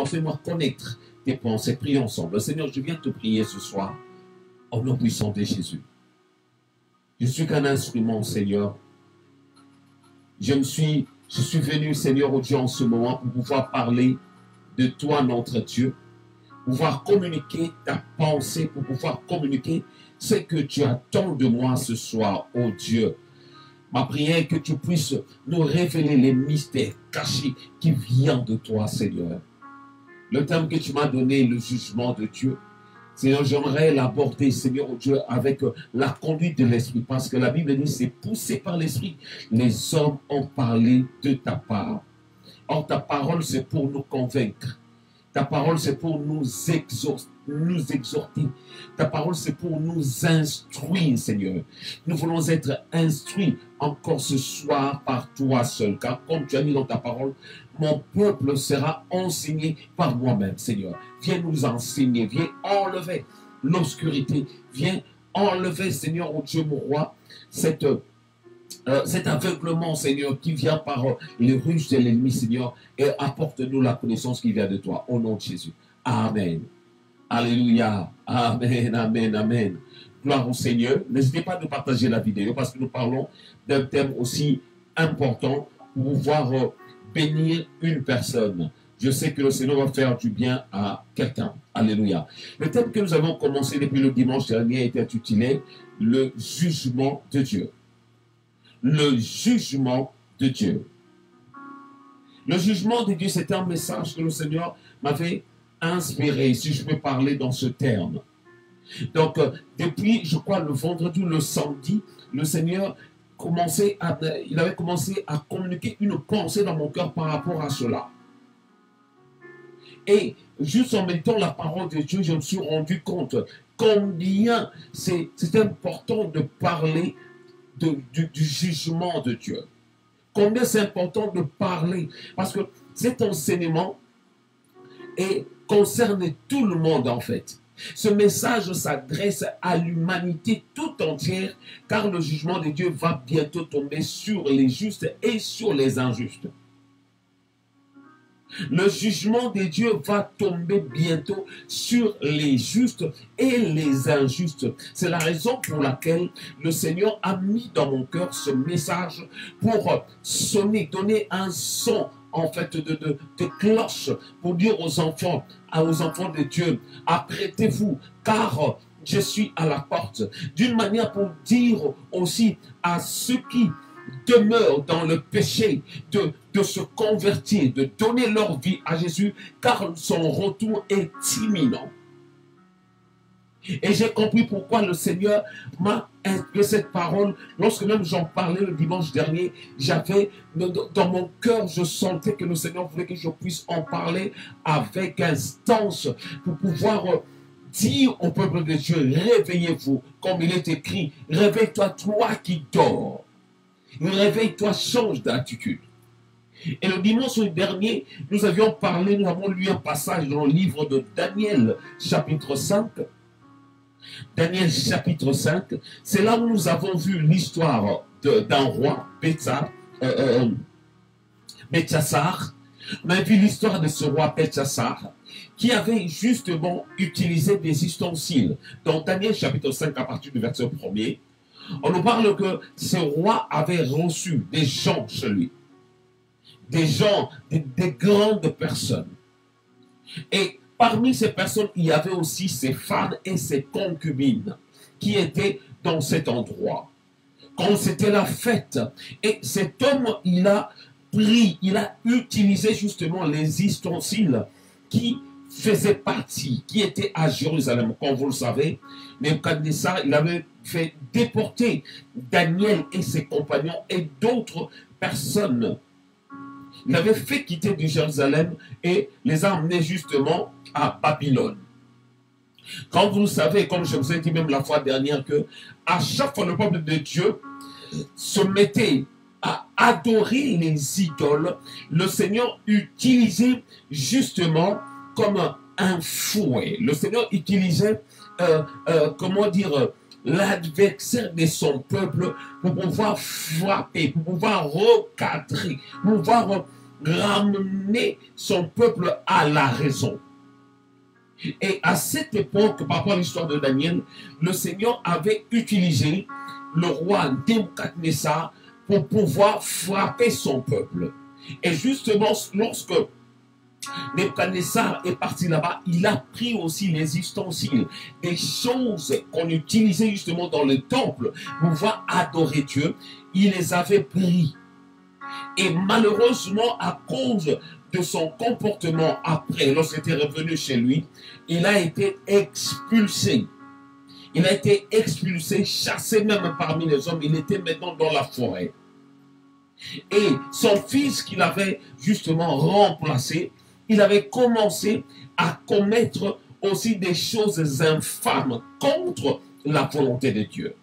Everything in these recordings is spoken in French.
Seigneur, fais-moi connaître tes pensées. Prions ensemble. Seigneur, je viens te prier ce soir au nom puissant de Jésus. Je suis qu'un instrument, Seigneur. Je suis venu, Seigneur, au Dieu, en ce moment pour pouvoir parler de toi, notre Dieu, pouvoir communiquer ta pensée, pour pouvoir communiquer ce que tu attends de moi ce soir, ô Dieu. Ma prière est que tu puisses nous révéler les mystères cachés qui viennent de toi, Seigneur. Le thème que tu m'as donné, le jugement de Dieu, Seigneur, j'aimerais l'aborder, Seigneur, oh Dieu, avec la conduite de l'Esprit, parce que la Bible dit, c'est poussé par l'Esprit. Les hommes ont parlé de ta part. Or, ta parole, c'est pour nous convaincre. Ta parole, c'est pour nous exhorter. Ta parole, c'est pour nous instruire, Seigneur. Nous voulons être instruits encore ce soir par toi seul. Car comme tu as dit dans ta parole, mon peuple sera enseigné par moi-même, Seigneur. Viens nous enseigner. Viens enlever l'obscurité. Viens enlever, Seigneur, oh Dieu, mon roi, cet aveuglement, Seigneur, qui vient par les ruses de l'ennemi, Seigneur, et apporte-nous la connaissance qui vient de toi, au nom de Jésus. Amen. Alléluia. Amen, amen, amen. Gloire au Seigneur. N'hésitez pas à partager la vidéo parce que nous parlons d'un thème aussi important pour pouvoir bénir une personne. Je sais que le Seigneur va faire du bien à quelqu'un. Alléluia. Le thème que nous avons commencé depuis le dimanche dernier était intitulé « Le jugement de Dieu ». Le jugement de Dieu. Le jugement de Dieu, c'est un message que le Seigneur m'avait inspiré, si je peux parler dans ce terme. Donc, depuis, je crois, le vendredi ou le samedi, le Seigneur il avait commencé à communiquer une pensée dans mon cœur par rapport à cela. Et juste en méditant la parole de Dieu, je me suis rendu compte combien c'est important de parler du jugement de Dieu. Combien c'est important de parler. Parce que cet enseignement concerne tout le monde en fait. Ce message s'adresse à l'humanité tout entière, car le jugement de Dieu va bientôt tomber sur les justes et sur les injustes. Le jugement de Dieu va tomber bientôt sur les justes et les injustes. C'est la raison pour laquelle le Seigneur a mis dans mon cœur ce message pour sonner, donner un son en fait de cloche pour dire aux enfants de Dieu, apprêtez-vous car je suis à la porte. D'une manière pour dire aussi à ceux qui demeurent dans le péché de se convertir, de donner leur vie à Jésus, car son retour est imminent. Et j'ai compris pourquoi le Seigneur m'a inspiré cette parole. Lorsque même j'en parlais le dimanche dernier, j'avais dans mon cœur, je sentais que le Seigneur voulait que je puisse en parler avec instance pour pouvoir dire au peuple de Dieu, réveillez-vous, comme il est écrit, réveille-toi, toi qui dors. Réveille-toi, change d'attitude. Et le dimanche dernier, nous avons lu un passage dans le livre de Daniel, chapitre 5. Daniel, chapitre 5, c'est là où nous avons vu l'histoire d'un roi, Belchassar. On a vu l'histoire de ce roi Belchassar, qui avait justement utilisé des ustensiles. Dans Daniel, chapitre 5, à partir du verset 1er, on nous parle que ce roi avait reçu des gens chez lui. Des gens, des grandes personnes. Et parmi ces personnes, il y avait aussi ses femmes et ses concubines qui étaient dans cet endroit. Quand c'était la fête, et cet homme, il a utilisé justement les ustensiles qui faisaient partie, qui étaient à Jérusalem. Comme vous le savez, Nebuchadnezzar, il avait fait déporter Daniel et ses compagnons et d'autres personnes. Il avait fait quitter de Jérusalem et les a emmenés justement à Babylone. Quand vous le savez, comme je vous ai dit même la fois dernière, que à chaque fois le peuple de Dieu se mettait à adorer les idoles, le Seigneur utilisait justement comme un fouet. Le Seigneur utilisait, l'adversaire de son peuple pour pouvoir frapper, pour pouvoir recadrer, pour pouvoir ramener son peuple à la raison. Et à cette époque, par rapport à l'histoire de Daniel, le Seigneur avait utilisé le roi Nebuchadnezzar pour pouvoir frapper son peuple. Et justement, lorsque Nebuchadnezzar est parti là-bas, il a pris aussi les ustensiles, des choses qu'on utilisait justement dans le temple pour pouvoir adorer Dieu. Il les avait pris. Et malheureusement, à cause de son comportement après, lorsqu'il était revenu chez lui, il a été expulsé. Il a été expulsé, chassé même parmi les hommes. Il était maintenant dans la forêt. Et son fils qu'il avait justement remplacé, il avait commencé à commettre aussi des choses infâmes contre la volonté de Dieu.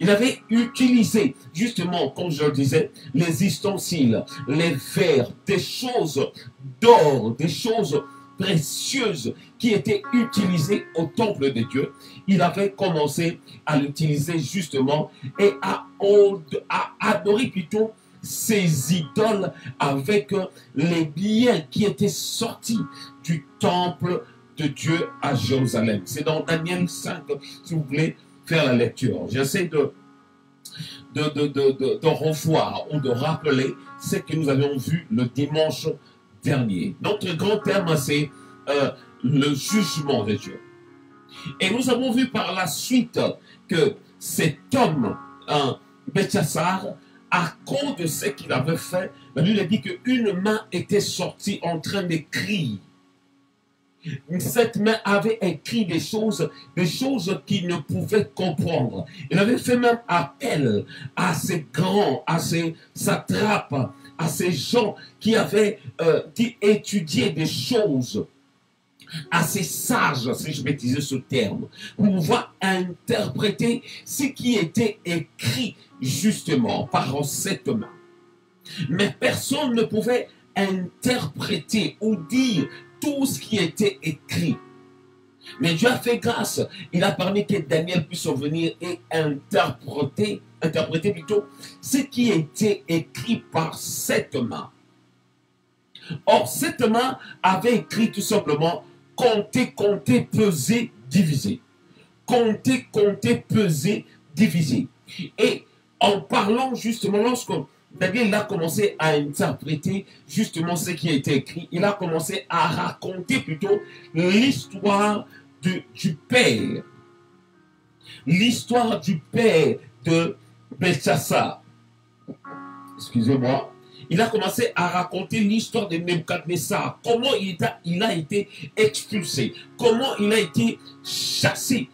Il avait utilisé, justement, comme je le disais, les ustensiles, les verres, des choses d'or, des choses précieuses qui étaient utilisées au temple de Dieu. Il avait commencé à l'utiliser justement et à adorer plutôt ces idoles avec les biens qui étaient sortis du temple de Dieu à Jérusalem. C'est dans Daniel 5, si vous voulez faire la lecture. J'essaie de revoir ou de rappeler ce que nous avions vu le dimanche dernier. Notre grand thème, c'est le jugement de Dieu. Et nous avons vu par la suite que cet homme, Belchassar, à cause de ce qu'il avait fait, la Bible a dit qu'une main était sortie en train d'écrire. Cette main avait écrit des choses qu'il ne pouvait comprendre. Il avait fait même appel à ces grands, à ces satrapes, à ces gens qui avaient étudié des choses, à ces sages, si je vais utiliser ce terme, pour pouvoir interpréter ce qui était écrit justement par cette main. Mais personne ne pouvait interpréter ou dire tout ce qui était écrit. Mais Dieu a fait grâce. Il a permis que Daniel puisse venir et interpréter plutôt ce qui était écrit par cette main. Or, cette main avait écrit tout simplement compter, compter, peser, diviser. Compter, compter, peser, diviser. Et en parlant justement, lorsque Daniel a commencé à interpréter justement ce qui a été écrit, il a commencé à raconter plutôt l'histoire du père. L'histoire du père de Belchassar. Excusez-moi. Il a commencé à raconter l'histoire de Nebuchadnezzar. Comment il a été expulsé. Comment il a été chassé.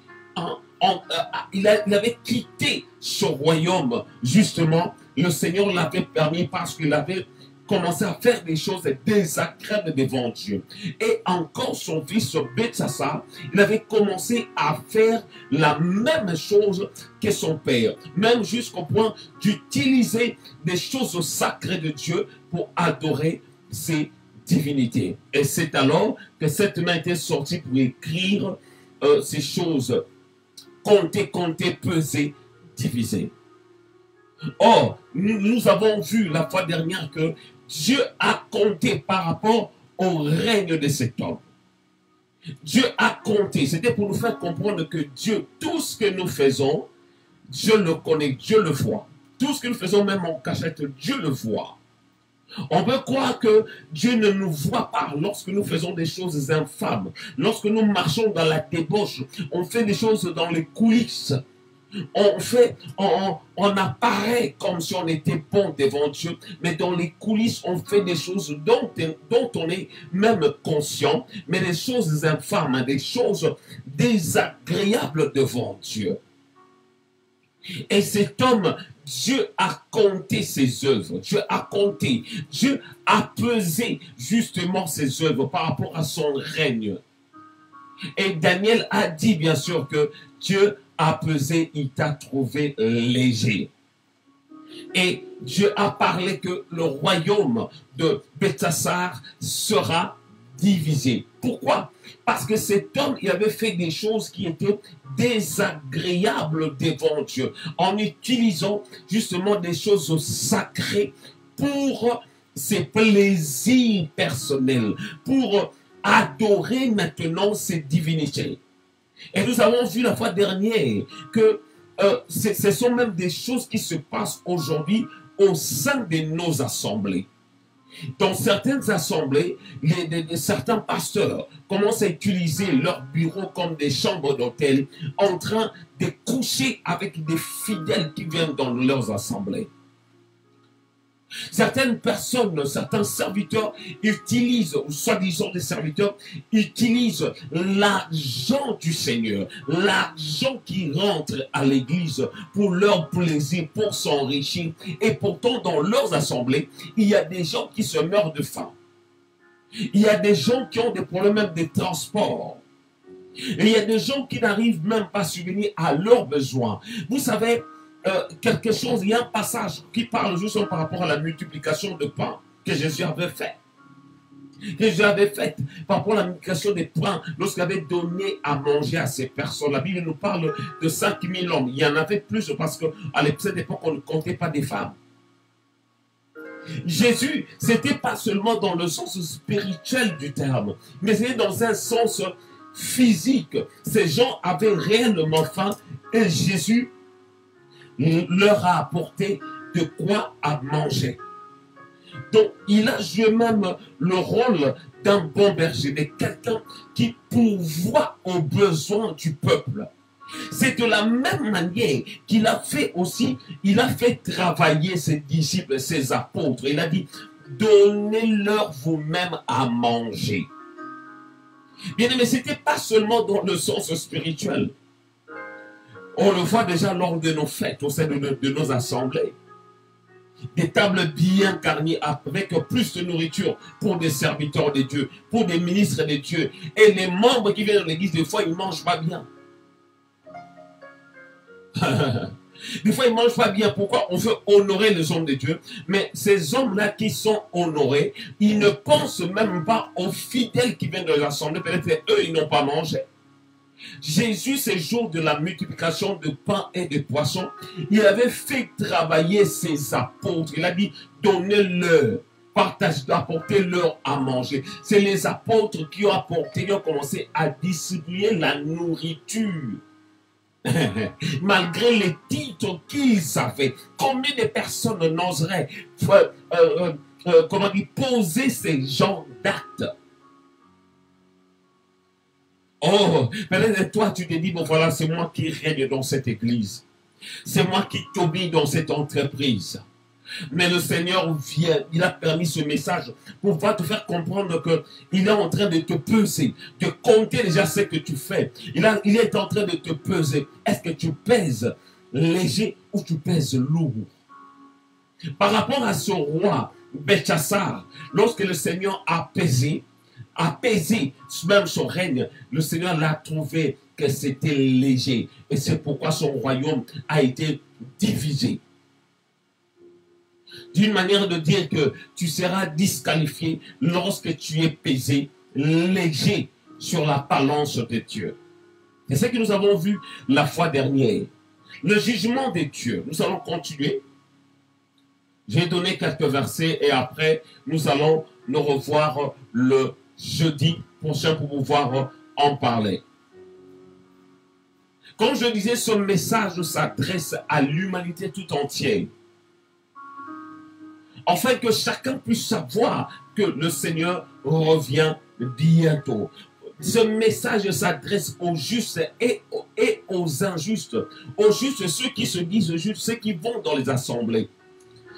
Il avait quitté ce royaume, justement. Le Seigneur l'avait permis parce qu'il avait commencé à faire des choses désagréables devant Dieu. Et encore son fils Belchassar, il avait commencé à faire la même chose que son père, même jusqu'au point d'utiliser des choses sacrées de Dieu pour adorer ses divinités. Et c'est alors que cette main était sortie pour écrire ces choses, compter, compter, peser, diviser. Or, nous avons vu la fois dernière que Dieu a compté par rapport au règne de cet homme. Dieu a compté. C'était pour nous faire comprendre que Dieu, tout ce que nous faisons, Dieu le connaît, Dieu le voit. Tout ce que nous faisons, même en cachette, Dieu le voit. On peut croire que Dieu ne nous voit pas lorsque nous faisons des choses infâmes. Lorsque nous marchons dans la débauche, on fait des choses dans les coulisses. On apparaît comme si on était bon devant Dieu, mais dans les coulisses, on fait des choses dont on est même conscient, mais des choses infâmes, des choses désagréables devant Dieu. Et cet homme, Dieu a compté ses œuvres, Dieu a compté, Dieu a pesé justement ses œuvres par rapport à son règne. Et Daniel a dit bien sûr que Dieu a pesé, il t'a trouvé léger. Et Dieu a parlé que le royaume de Belchassar sera divisé. Pourquoi? Parce que cet homme, il avait fait des choses qui étaient désagréables devant Dieu, en utilisant justement des choses sacrées pour ses plaisirs personnels, pour adorer maintenant ses divinités. Et nous avons vu la fois dernière que ce sont même des choses qui se passent aujourd'hui au sein de nos assemblées. Dans certaines assemblées, certains pasteurs commencent à utiliser leurs bureaux comme des chambres d'hôtel, en train de coucher avec des fidèles qui viennent dans leurs assemblées. Certaines personnes, certains serviteurs utilisent, ou soi-disant des serviteurs, utilisent l'argent du Seigneur, l'argent qui rentre à l'église pour leur plaisir, pour s'enrichir. Et pourtant, dans leurs assemblées, il y a des gens qui se meurent de faim. Il y a des gens qui ont des problèmes même de transport. Et il y a des gens qui n'arrivent même pas à subvenir à leurs besoins. Vous savez, quelque chose, il y a un passage qui parle justement par rapport à la multiplication de pain que Jésus avait fait. Que Jésus avait fait par rapport à la multiplication des pains lorsqu'il avait donné à manger à ces personnes. La Bible nous parle de 5000 hommes. Il y en avait plus parce qu'à cette époque, on ne comptait pas des femmes. Jésus, c'était pas seulement dans le sens spirituel du terme, mais c'était dans un sens physique. Ces gens avaient réellement faim et Jésus leur a apporté de quoi à manger. Donc, il a joué même le rôle d'un bon berger, de quelqu'un qui pourvoit aux besoins du peuple. C'est de la même manière qu'il a fait aussi, il a fait travailler ses disciples, ses apôtres. Il a dit, donnez-leur vous-même à manger. Bien aimé, ce n'était pas seulement dans le sens spirituel. On le voit déjà lors de nos fêtes, au sein de nos assemblées. Des tables bien garnies avec plus de nourriture pour des serviteurs de Dieu, pour des ministres de Dieu. Et les membres qui viennent de l'église, des fois, ils ne mangent pas bien. Des fois, ils ne mangent pas bien. Pourquoi? On veut honorer les hommes de Dieu. Mais ces hommes-là qui sont honorés, ils ne pensent même pas aux fidèles qui viennent de l'assemblée. Peut-être qu'eux, ils n'ont pas mangé. Jésus, ces jours de la multiplication de pain et de poissons, il avait fait travailler ses apôtres. Il a dit, donnez-leur, partagez, apportez-leur à manger. C'est les apôtres qui ont apporté, qui ont commencé à distribuer la nourriture. Malgré les titres qu'ils avaient, combien de personnes n'oseraient poser ces genres d'actes? Oh, peut-être toi tu te dis, bon voilà, c'est moi qui règne dans cette église. C'est moi qui t'obéis dans cette entreprise. Mais le Seigneur vient, il a permis ce message pour pouvoir te faire comprendre qu'il est en train de te peser, de compter déjà ce que tu fais. Il est en train de te peser. Est-ce que tu pèses léger ou tu pèses lourd? Par rapport à ce roi, Belchassar, lorsque le Seigneur a pesé même son règne, le Seigneur l'a trouvé que c'était léger. Et c'est pourquoi son royaume a été divisé. D'une manière de dire que tu seras disqualifié lorsque tu es pesé léger sur la balance de Dieu. C'est ce que nous avons vu la fois dernière. Le jugement de Dieu. Nous allons continuer. J'ai donné quelques versets et après nous allons nous revoir le jeudi prochain pour pouvoir en parler. Comme je disais, ce message s'adresse à l'humanité tout entière. Afin que chacun puisse savoir que le Seigneur revient bientôt. Ce message s'adresse aux justes et aux injustes. Aux justes, ceux qui se disent justes, ceux qui vont dans les assemblées.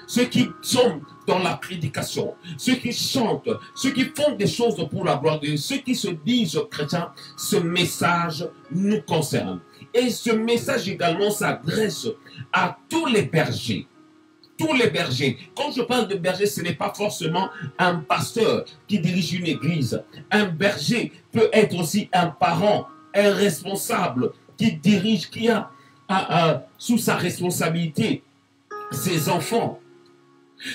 Ceux qui sont dans la prédication, ceux qui chantent, ceux qui font des choses pour la gloire de Dieu, ceux qui se disent chrétiens, ce message nous concerne. Et ce message également s'adresse à tous les bergers. Tous les bergers. Quand je parle de berger, ce n'est pas forcément un pasteur qui dirige une église. Un berger peut être aussi un parent, un responsable qui dirige, qui a sous sa responsabilité ses enfants.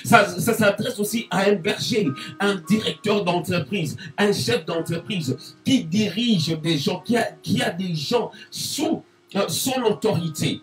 Ça s'adresse aussi à un berger, un directeur d'entreprise, un chef d'entreprise qui dirige des gens, qui a des gens sous son autorité.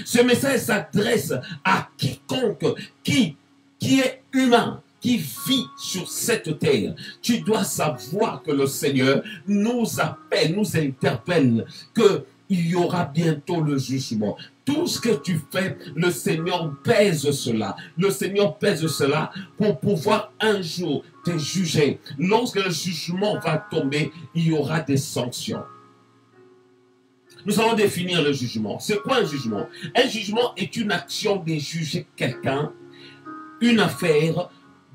Ce message s'adresse à quiconque qui qui est humain, qui vit sur cette terre, tu dois savoir que le Seigneur nous appelle, nous interpelle, qu'il y aura bientôt le jugement. Tout ce que tu fais, le Seigneur pèse cela. Le Seigneur pèse cela pour pouvoir un jour te juger. Lorsque le jugement va tomber, il y aura des sanctions. Nous allons définir le jugement. C'est quoi un jugement? Un jugement est une action de juger quelqu'un, une affaire,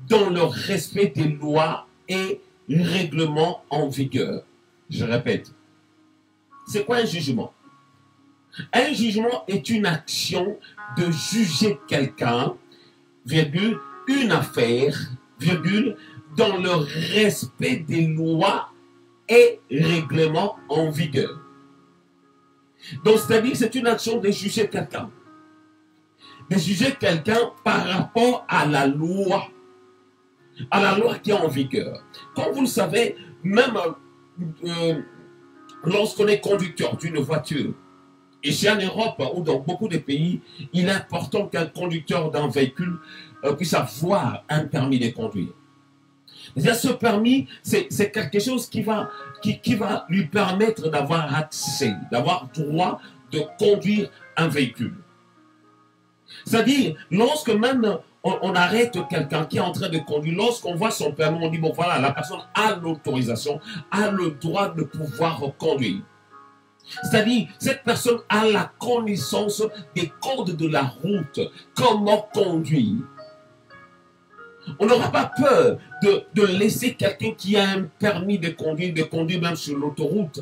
dans le respect des lois et règlements en vigueur. Je répète. C'est quoi un jugement? Un jugement est une action de juger quelqu'un, virgule, une affaire, virgule, dans le respect des lois et règlements en vigueur. Donc, c'est-à-dire que c'est une action de juger quelqu'un. De juger quelqu'un par rapport à la loi qui est en vigueur. Comme vous le savez, même lorsqu'on est conducteur d'une voiture, ici en Europe ou dans beaucoup de pays, il est important qu'un conducteur d'un véhicule puisse avoir un permis de conduire. Ce permis, c'est quelque chose qui va lui permettre d'avoir accès, d'avoir droit de conduire un véhicule. C'est-à-dire, lorsque même on arrête quelqu'un qui est en train de conduire, lorsqu'on voit son permis, on dit, bon voilà, la personne a l'autorisation, a le droit de pouvoir conduire. C'est-à-dire, cette personne a la connaissance des codes de la route, comment conduire. On n'aura pas peur de laisser quelqu'un qui a un permis de conduire même sur l'autoroute.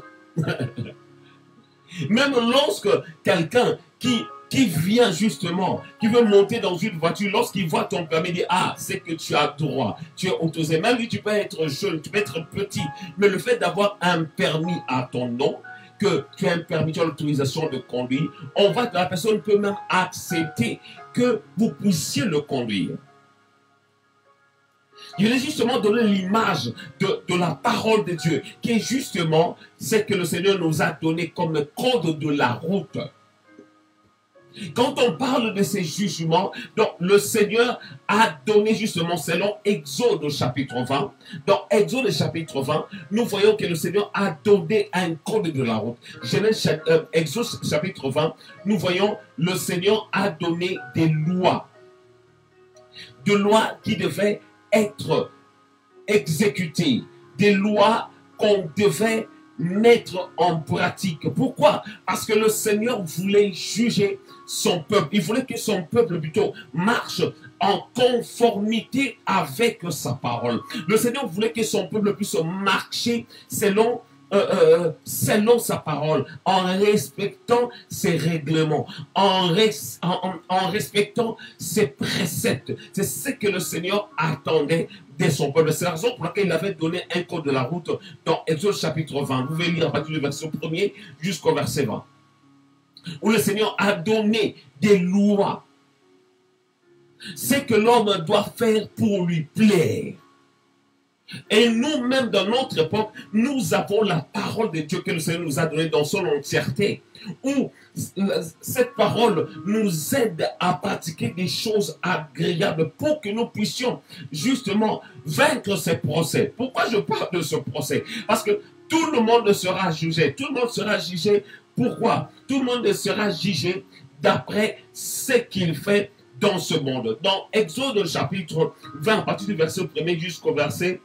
Même lorsque quelqu'un qui vient justement, qui veut monter dans une voiture, lorsqu'il voit ton permis, il dit, ah, c'est que tu as droit, tu es autorisé. Même lui, tu peux être jeune, tu peux être petit, mais le fait d'avoir un permis à ton nom, que tu as un permis, tu as l'autorisation de conduire, la personne peut même accepter que vous puissiez le conduire. Il est justement donné l'image de la parole de Dieu, qui est justement ce que le Seigneur nous a donné comme code de la route. Quand on parle de ces jugements, donc le Seigneur a donné justement, selon Exode chapitre 20, dans Exode chapitre 20, nous voyons que le Seigneur a donné un code de la route. Exode chapitre 20, nous voyons le Seigneur a donné des lois qui devaient être exécutées, des lois qu'on devait mettre en pratique. Pourquoi? Parce que le Seigneur voulait juger son peuple. Il voulait que son peuple plutôt marche en conformité avec sa parole. Le Seigneur voulait que son peuple puisse marcher selon sa parole, en respectant ses règlements, en respectant ses préceptes. C'est ce que le Seigneur attendait de son peuple. C'est la raison pour laquelle il avait donné un code de la route dans Exode chapitre 20. Vous pouvez lire à partir du verset 1er jusqu'au verset 20. Où le Seigneur a donné des lois. C'est que l'homme doit faire pour lui plaire. Et nous-mêmes, dans notre époque, nous avons la parole de Dieu que le Seigneur nous a donnée dans son entièreté. Où cette parole nous aide à pratiquer des choses agréables pour que nous puissions justement vaincre ces procès. Pourquoi je parle de ce procès? Parce que tout le monde sera jugé. Tout le monde sera jugé. Pourquoi? Tout le monde sera jugé d'après ce qu'il fait dans ce monde. Dans Exode chapitre 20, à partir du verset 1er jusqu'au verset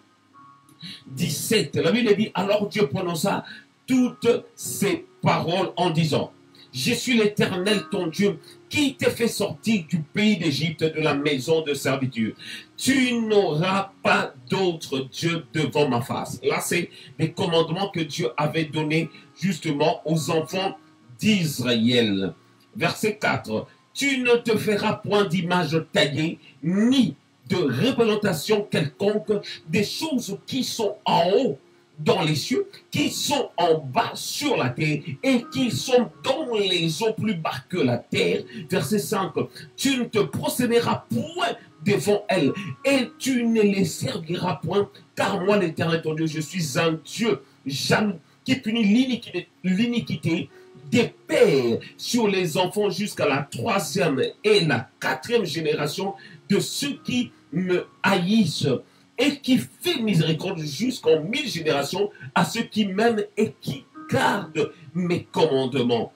17, la Bible dit, alors Dieu prononça toutes ces paroles en disant, je suis l'Éternel ton Dieu qui t'ai fait sortir du pays d'Égypte, de la maison de servitude. Tu n'auras pas d'autre Dieu devant ma face. Là, c'est les commandements que Dieu avait donnés justement aux enfants d'Israël. Verset 4. Tu ne te feras point d'image taillée, ni de représentation quelconque des choses qui sont en haut dans les cieux, qui sont en bas sur la terre et qui sont dans les eaux plus bas que la terre. Verset 5. Tu ne te procéderas point devant elles et tu ne les serviras point, car moi l'Éternel ton Dieu, je suis un Dieu jaloux qui punit l'iniquité des pères sur les enfants jusqu'à la 3e et la 4e génération de ceux qui me haïssent et qui fait miséricorde jusqu'en 1000 générations à ceux qui m'aiment et qui gardent mes commandements.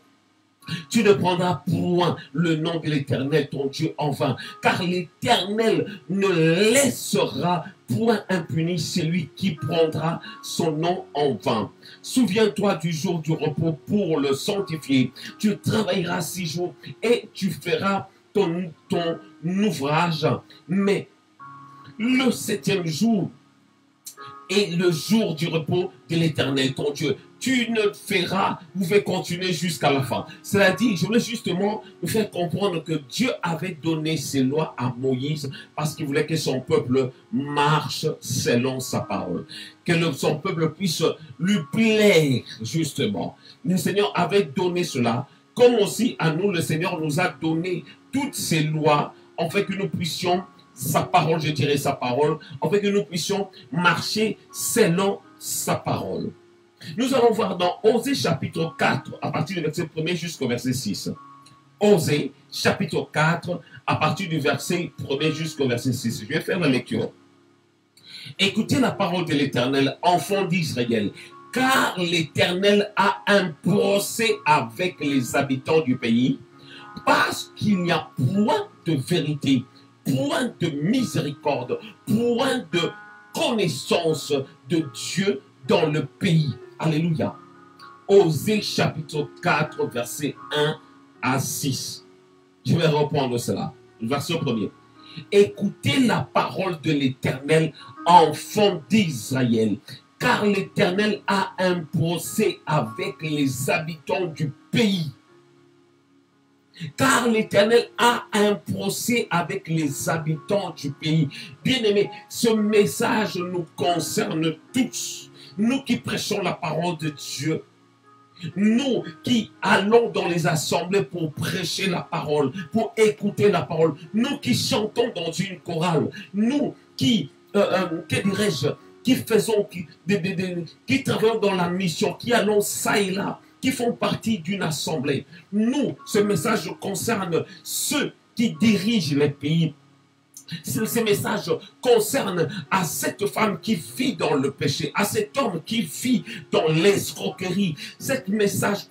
Tu ne prendras point le nom de l'Éternel, ton Dieu, en vain, car l'Éternel ne laissera point impuni celui qui prendra son nom en vain. Souviens-toi du jour du repos pour le sanctifier. Tu travailleras 6 jours et tu feras ton ouvrage. Mais le 7e jour est le jour du repos de l'Éternel, ton Dieu. Tu ne feras, vous pouvez continuer jusqu'à la fin. C'est-à-dire, je voulais justement vous faire comprendre que Dieu avait donné ses lois à Moïse parce qu'il voulait que son peuple marche selon sa parole. Que son peuple puisse lui plaire, justement. Le Seigneur avait donné cela, comme aussi à nous, le Seigneur nous a donné toutes ces lois, en fait que nous puissions, sa parole, je dirais sa parole, en fait que nous puissions marcher selon sa parole. Nous allons voir dans Osée chapitre 4, à partir du verset 1er jusqu'au verset 6. Osée chapitre 4, à partir du verset 1er jusqu'au verset 6. Je vais faire la lecture. Écoutez la parole de l'Éternel, enfants d'Israël, car l'Éternel a un procès avec les habitants du pays, parce qu'il n'y a point de vérité, point de miséricorde, point de connaissance de Dieu dans le pays. Alléluia. Osée chapitre 4, verset 1 à 6. Je vais reprendre cela. Verset 1er. Écoutez la parole de l'Éternel, enfants d'Israël, car l'Éternel a un procès avec les habitants du pays. Car l'Éternel a un procès avec les habitants du pays. Bien-aimés, ce message nous concerne tous. Nous qui prêchons la parole de Dieu, nous qui allons dans les assemblées pour prêcher la parole, pour écouter la parole, nous qui chantons dans une chorale, nous qui, que dirais-je, qui faisons, qui travaillons dans la mission, qui allons ça et là, qui font partie d'une assemblée. Nous, ce message concerne ceux qui dirigent les pays. Ce message concerne à cette femme qui vit dans le péché, à cet homme qui vit dans l'escroquerie. Ce message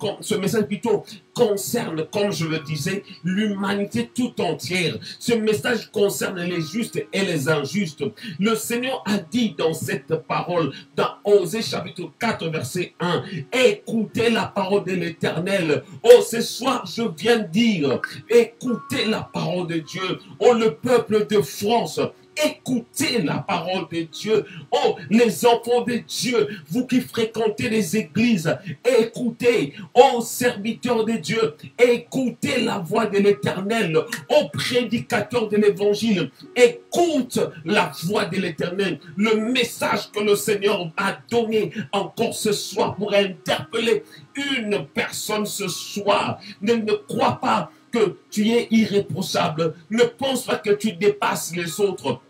plutôt concerne, comme je le disais, l'humanité tout entière. Ce message concerne les justes et les injustes. Le Seigneur a dit dans cette parole, dans Osée chapitre 4, verset 1, écoutez la parole de l'Éternel. Oh, ce soir, je viens de dire, écoutez la parole de Dieu. Oh, le peuple de France, écoutez la parole de Dieu. Oh, les enfants de Dieu, vous qui fréquentez les églises, écoutez. Oh, serviteurs de Dieu, écoutez la voix de l'Éternel. Oh, prédicateurs de l'Évangile, écoute la voix de l'Éternel. Le message que le Seigneur a donné encore ce soir pour interpeller une personne ce soir. Ne crois pas que tu es irréprochable. Ne pense pas que tu dépasses les autres.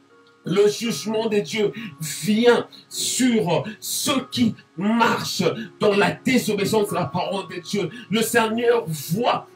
Le jugement de Dieu vient sur ceux qui marchent dans la désobéissance de la parole de Dieu. Le Seigneur voit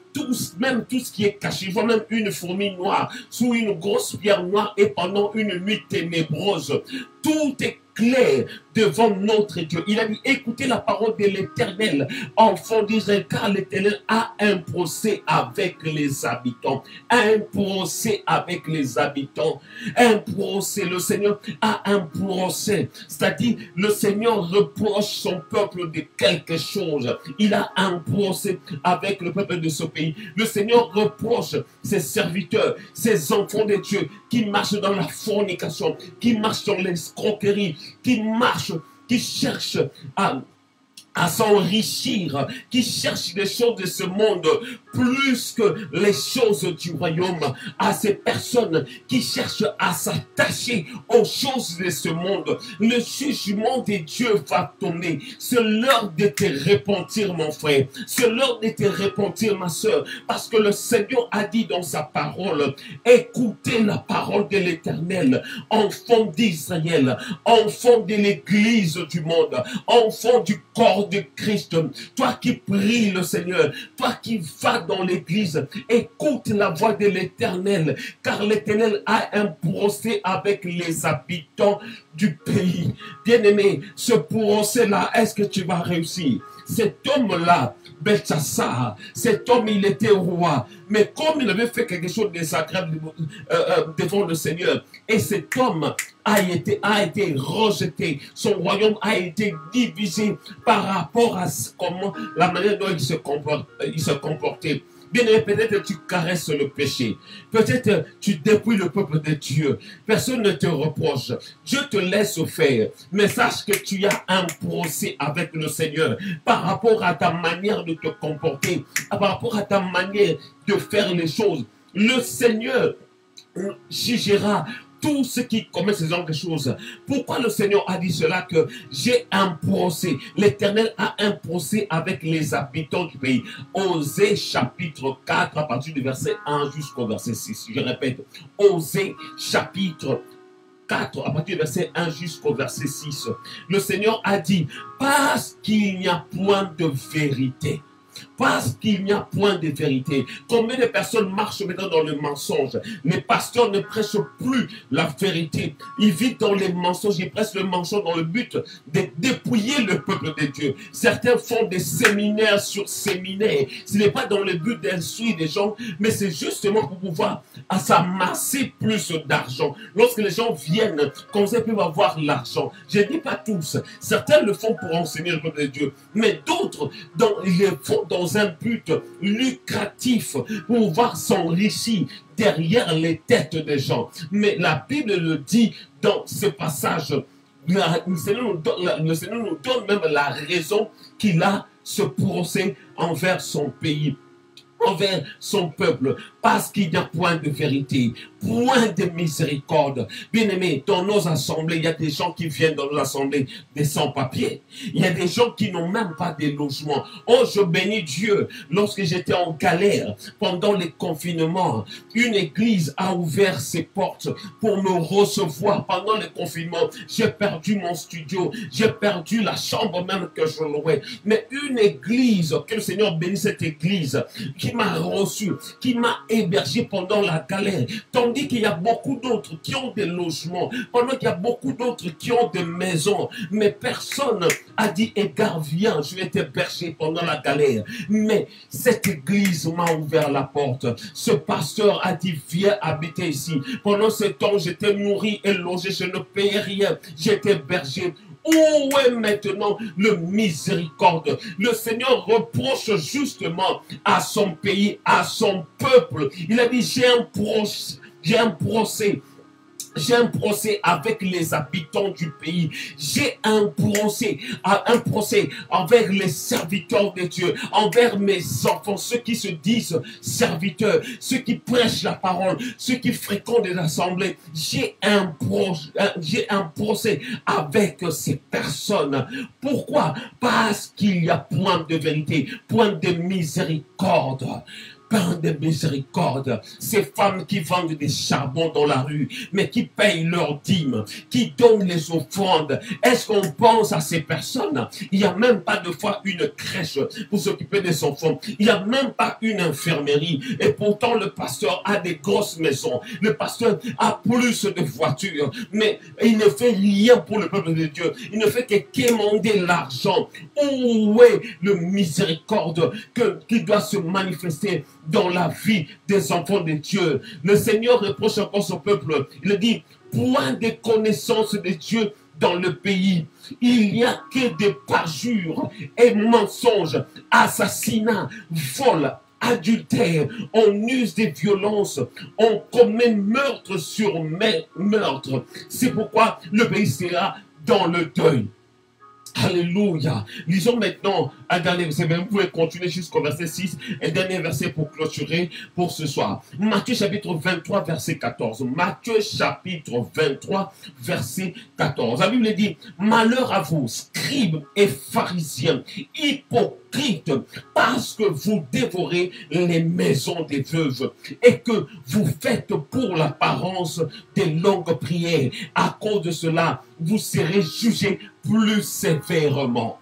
même tout ce qui est caché. Il voit même une fourmi noire sous une grosse pierre noire et pendant une nuit ténébreuse. Tout est clair devant notre Dieu. Il a dit, écoutez la parole de l'Éternel, enfants d'Israël, car l'Éternel a un procès avec les habitants. Un procès avec les habitants. Un procès. Le Seigneur a un procès. C'est-à-dire, le Seigneur reproche son peuple de quelque chose. Il a un procès avec le peuple de ce pays. Le Seigneur reproche ses serviteurs, ses enfants de Dieu, qui marchent dans la fornication, qui marchent dans l'escroquerie, qui marchent, qui cherchent à s'enrichir, qui cherchent les choses de ce monde plus que les choses du royaume, à ces personnes qui cherchent à s'attacher aux choses de ce monde. Le jugement de Dieu va tomber. C'est l'heure de te repentir, mon frère. C'est l'heure de te repentir, ma soeur, parce que le Seigneur a dit dans sa parole, écoutez la parole de l'Éternel, enfants d'Israël, enfants de l'église du monde, enfants du corps corps de Christ, toi qui pries le Seigneur, toi qui vas dans l'église, écoute la voix de l'Éternel, car l'Éternel a un procès avec les habitants du pays. Bien-aimé, ce procès-là, est-ce que tu vas réussir? Cet homme-là, Belchassar, cet homme, il était roi, mais comme il avait fait quelque chose de désagréable devant le Seigneur, et cet homme a été rejeté, son royaume a été divisé par rapport à comment, la manière dont il se comportait. Bien aimé, peut-être tu caresses le péché. Peut-être tu dépouilles le peuple de Dieu. Personne ne te reproche. Dieu te laisse faire. Mais sache que tu as un procès avec le Seigneur par rapport à ta manière de te comporter, par rapport à ta manière de faire les choses. Le Seigneur jugera tous ceux qui commettent ce genre de choses. Pourquoi le Seigneur a dit cela? Que j'ai un procès. L'Éternel a un procès avec les habitants du pays. Osée chapitre 4 à partir du verset 1 jusqu'au verset 6. Je répète, Osée chapitre 4 à partir du verset 1 jusqu'au verset 6. Le Seigneur a dit, parce qu'il n'y a point de vérité. Parce qu'il n'y a point de vérité. Combien de personnes marchent maintenant dans le mensonge? Les pasteurs ne prêchent plus la vérité. Ils vivent dans les mensonges. Ils prêchent le mensonge dans le but de dépouiller le peuple de Dieu. Certains font des séminaires sur séminaires. Ce n'est pas dans le but d'instruire des gens, mais c'est justement pour pouvoir s'amasser plus d'argent. Lorsque les gens viennent, comme ça, ils peuvent avoir l'argent. Je ne dis pas tous. Certains le font pour enseigner le peuple de Dieu. Mais d'autres, ils le font dans un but lucratif pour pouvoir s'enrichir derrière les têtes des gens. Mais la Bible le dit dans ce passage. Le Seigneur nous donne même la raison qu'il a ce procès envers son pays, envers son peuple, parce qu'il n'y a point de vérité, point de miséricorde. Bien-aimés, dans nos assemblées, il y a des gens qui viennent dans nos assemblées des sans-papiers. Il y a des gens qui n'ont même pas de logement. Oh, je bénis Dieu. Lorsque j'étais en galère, pendant les confinements, une église a ouvert ses portes pour me recevoir. Pendant le confinement, j'ai perdu mon studio, j'ai perdu la chambre même que je louais. Mais une église, que le Seigneur bénisse cette église, qui m'a reçu, qui m'a hébergé pendant la galère. Tandis qu'il y a beaucoup d'autres qui ont des logements, pendant qu'il y a beaucoup d'autres qui ont des maisons. Mais personne a dit, Edgar, viens, je vais t'héberger pendant la galère. Mais cette église m'a ouvert la porte. Ce pasteur a dit, viens habiter ici. Pendant ce temps, j'étais nourri et logé, je ne payais rien. J'étais hébergé. Où est maintenant le miséricorde? Le Seigneur reproche justement à son pays, à son peuple. Il a dit, j'ai un procès. J'ai un procès avec les habitants du pays. J'ai un procès envers les serviteurs de Dieu, envers mes enfants, ceux qui se disent serviteurs, ceux qui prêchent la parole, ceux qui fréquentent des assemblées. J'ai un procès avec ces personnes. Pourquoi? Parce qu'il y a point de vérité, point de miséricorde. Pain de miséricorde, ces femmes qui vendent des charbons dans la rue, mais qui payent leurs dîmes, qui donnent les offrandes. Est-ce qu'on pense à ces personnes? Il n'y a même pas de fois une crèche pour s'occuper des enfants. Il n'y a même pas une infirmerie. Et pourtant, le pasteur a des grosses maisons. Le pasteur a plus de voitures. Mais il ne fait rien pour le peuple de Dieu. Il ne fait que quémander l'argent. Où est le miséricorde qui doit se manifester dans la vie des enfants de Dieu? Le Seigneur reproche encore son peuple. Il dit, point de connaissance de Dieu dans le pays. Il n'y a que des parjures et mensonges, assassinats, vols, adultère, on use des violences, on commet meurtre sur meurtre. C'est pourquoi le pays sera dans le deuil. Alléluia. Lisons maintenant un dernier verset. Vous pouvez continuer jusqu'au verset 6. Un dernier verset pour clôturer pour ce soir. Matthieu chapitre 23 verset 14. Matthieu chapitre 23 verset 14. La Bible dit, malheur à vous, scribes et pharisiens, hypocrites, parce que vous dévorez les maisons des veuves et que vous faites pour l'apparence des longues prières. À cause de cela, vous serez jugés plus sévèrement.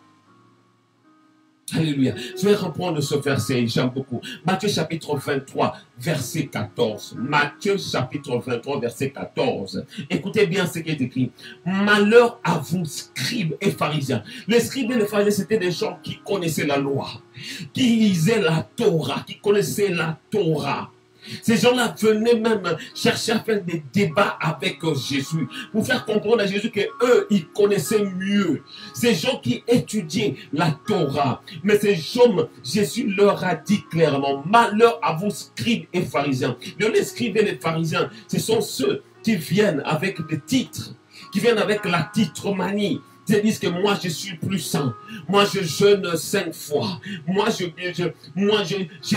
Alléluia. Je vais reprendre ce verset, j'aime beaucoup. Matthieu chapitre 23, verset 14. Matthieu chapitre 23, verset 14. Écoutez bien ce qui est écrit. Malheur à vous, scribes et pharisiens. Les scribes et les pharisiens, c'était des gens qui connaissaient la loi, qui lisaient la Torah, qui connaissaient la Torah. Ces gens-là venaient même chercher à faire des débats avec Jésus, pour faire comprendre à Jésus qu'eux, ils connaissaient mieux. Ces gens qui étudiaient la Torah. Mais ces gens, Jésus leur a dit clairement, malheur à vous, scribes et pharisiens. Les scribes et les pharisiens, ce sont ceux qui viennent avec des titres, qui viennent avec la titromanie. Ils disent que moi je suis plus saint, moi je jeûne 5 fois, moi j'ai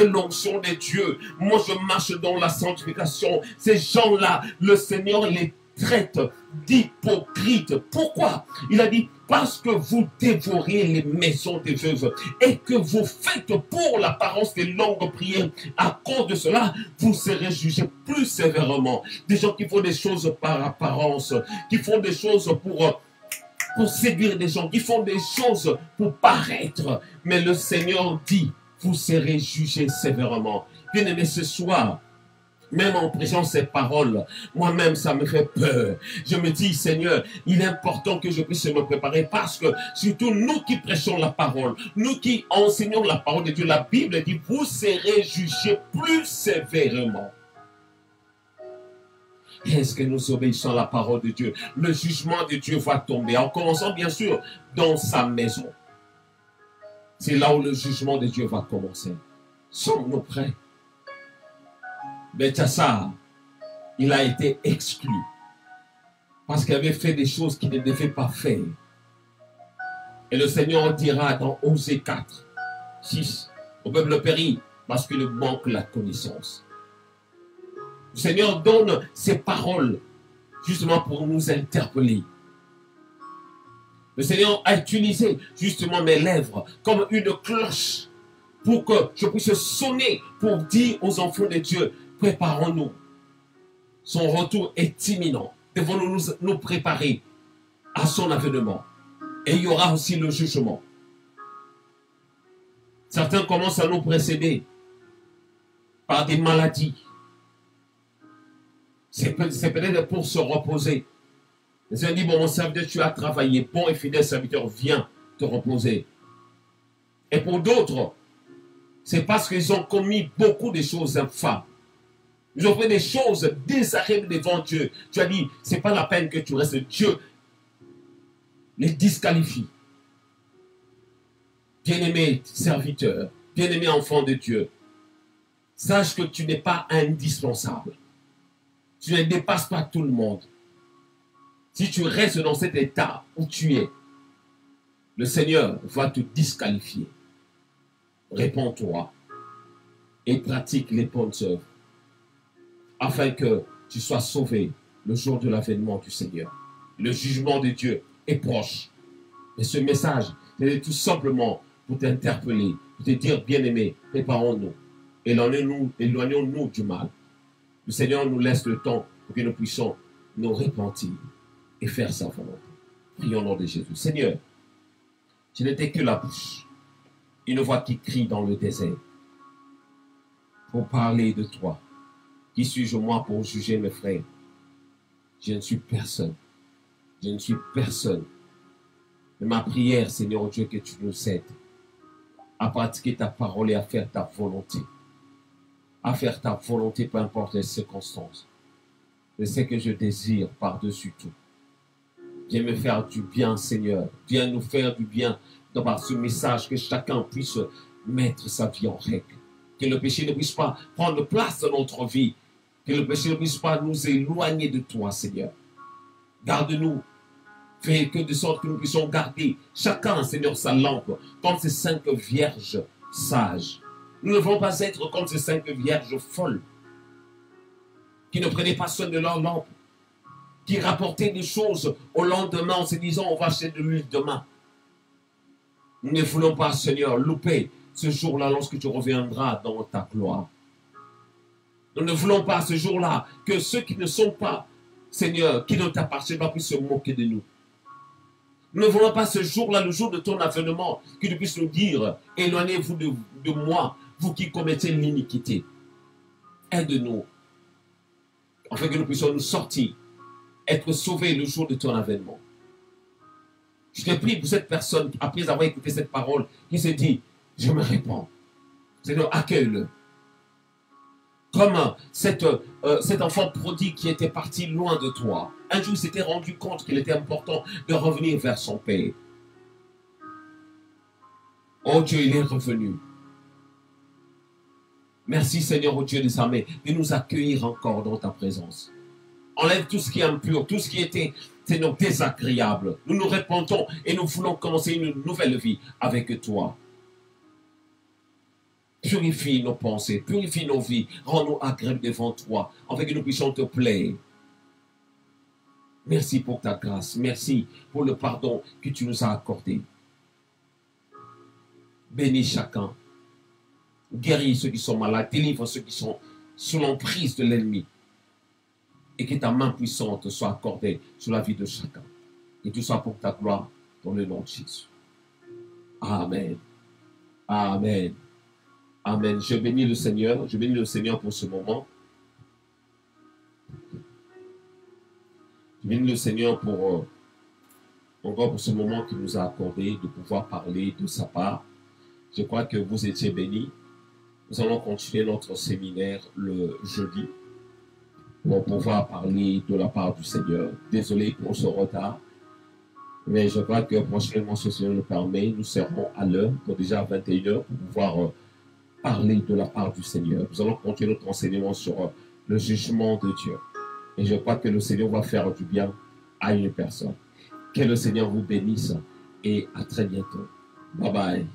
l'onction de Dieu, moi je marche dans la sanctification. Ces gens-là, le Seigneur les traite d'hypocrites. Pourquoi? Il a dit parce que vous dévorez les maisons des veuves et que vous faites pour l'apparence des longues prières. À cause de cela, vous serez jugés plus sévèrement. Des gens qui font des choses par apparence, qui font des choses pour séduire des gens, qui font des choses pour paraître. Mais le Seigneur dit, vous serez jugés sévèrement. Bien-aimés, ce soir, même en prêchant ces paroles, moi-même, ça me fait peur. Je me dis, Seigneur, il est important que je puisse me préparer parce que, surtout nous qui prêchons la parole, nous qui enseignons la parole de Dieu, la Bible dit, vous serez jugés plus sévèrement. Est-ce que nous obéissons à la parole de Dieu? Le jugement de Dieu va tomber, en commençant bien sûr dans sa maison. C'est là où le jugement de Dieu va commencer. Sommes-nous prêts? Belteshazzar, il a été exclu parce qu'il avait fait des choses qu'il ne devait pas faire. Et le Seigneur dira dans Osée 4, 6, au peuple périt parce qu'il manque la connaissance. Le Seigneur donne ses paroles justement pour nous interpeller. Le Seigneur a utilisé justement mes lèvres comme une cloche pour que je puisse sonner pour dire aux enfants de Dieu, préparons-nous. Son retour est imminent. Devons-nous nous préparer à son avènement. Et il y aura aussi le jugement. Certains commencent à nous précéder par des maladies. C'est peut-être pour se reposer. Le Seigneur dit, bon, mon serviteur, tu as travaillé. Bon et fidèle serviteur, viens te reposer. Et pour d'autres, c'est parce qu'ils ont commis beaucoup de choses infâmes. Ils ont fait des choses désagréables devant Dieu. Tu as dit, ce n'est pas la peine que tu restes. Dieu les disqualifie. Bien-aimé serviteur, bien-aimé enfant de Dieu, sache que tu n'es pas indispensable. Tu ne dépasses pas tout le monde. Si tu restes dans cet état où tu es, le Seigneur va te disqualifier. Réponds-toi et pratique les bonnes œuvres afin que tu sois sauvé le jour de l'avènement du Seigneur. Le jugement de Dieu est proche. Et ce message, c'est tout simplement pour t'interpeller, pour te dire, bien-aimé, préparons-nous, éloignons-nous du mal. Le Seigneur nous laisse le temps pour que nous puissions nous repentir et faire sa volonté. Prions au nom de Jésus. Seigneur, je n'étais que la bouche, une voix qui crie dans le désert pour parler de toi. Qui suis-je moi pour juger mes frères? Je ne suis personne. Je ne suis personne. Mais ma prière, Seigneur Dieu, que tu nous aides à pratiquer ta parole et à faire ta volonté. À faire ta volonté, peu importe les circonstances. C'est ce que je désire par-dessus tout. Viens me faire du bien, Seigneur. Viens nous faire du bien dans ce message, que chacun puisse mettre sa vie en règle. Que le péché ne puisse pas prendre place dans notre vie. Que le péché ne puisse pas nous éloigner de toi, Seigneur. Garde-nous. Fais que de sorte que nous puissions garder chacun, Seigneur, sa lampe, comme ces 5 vierges sages. Nous ne devons pas être comme ces 5 vierges folles, qui ne prenaient pas soin de leur lampe, qui rapportaient des choses au lendemain en se disant, on va acheter de l'huile demain. Nous ne voulons pas, Seigneur, louper ce jour-là lorsque tu reviendras dans ta gloire. Nous ne voulons pas ce jour-là que ceux qui ne sont pas, Seigneur, qui ne t'appartiennent pas puissent se moquer de nous. Nous ne voulons pas ce jour-là, le jour de ton avènement, que tu puisses nous dire, éloignez-vous de moi, vous qui commettez l'iniquité. Aide-nous, afin que nous puissions nous sortir, être sauvés le jour de ton avènement. Je te prie pour cette personne, après avoir écouté cette parole, qui se dit, je me répands. Seigneur, accueille-le. Comme cet enfant prodigue qui était parti loin de toi. Un jour, il s'était rendu compte qu'il était important de revenir vers son Père. Oh Dieu, il est revenu. Merci Seigneur, oh Dieu des armées, de nous accueillir encore dans ta présence. Enlève tout ce qui est impur, tout ce qui était, Seigneur, désagréable. Nous nous répandons et nous voulons commencer une nouvelle vie avec toi. Purifie nos pensées, purifie nos vies, rends-nous agréables devant toi, afin que nous puissions te plaire. Merci pour ta grâce, merci pour le pardon que tu nous as accordé. Bénis chacun, guéris ceux qui sont malades, délivre ceux qui sont sous l'emprise de l'ennemi, et que ta main puissante soit accordée sur la vie de chacun, et tout ça pour ta gloire, dans le nom de Jésus. Amen. Amen. Amen. Je bénis le Seigneur pour ce moment. Je bénis le Seigneur pour encore pour ce moment qu'il nous a accordé de pouvoir parler de sa part. Je crois que vous étiez bénis. Nous allons continuer notre séminaire le jeudi pour pouvoir parler de la part du Seigneur. Désolé pour ce retard, mais je crois que prochainement, si le Seigneur le permet, nous serons à l'heure, déjà à 21h, pour pouvoir parler de la part du Seigneur. Nous allons continuer notre enseignement sur le jugement de Dieu. Et je crois que le Seigneur va faire du bien à une personne. Que le Seigneur vous bénisse et à très bientôt. Bye bye.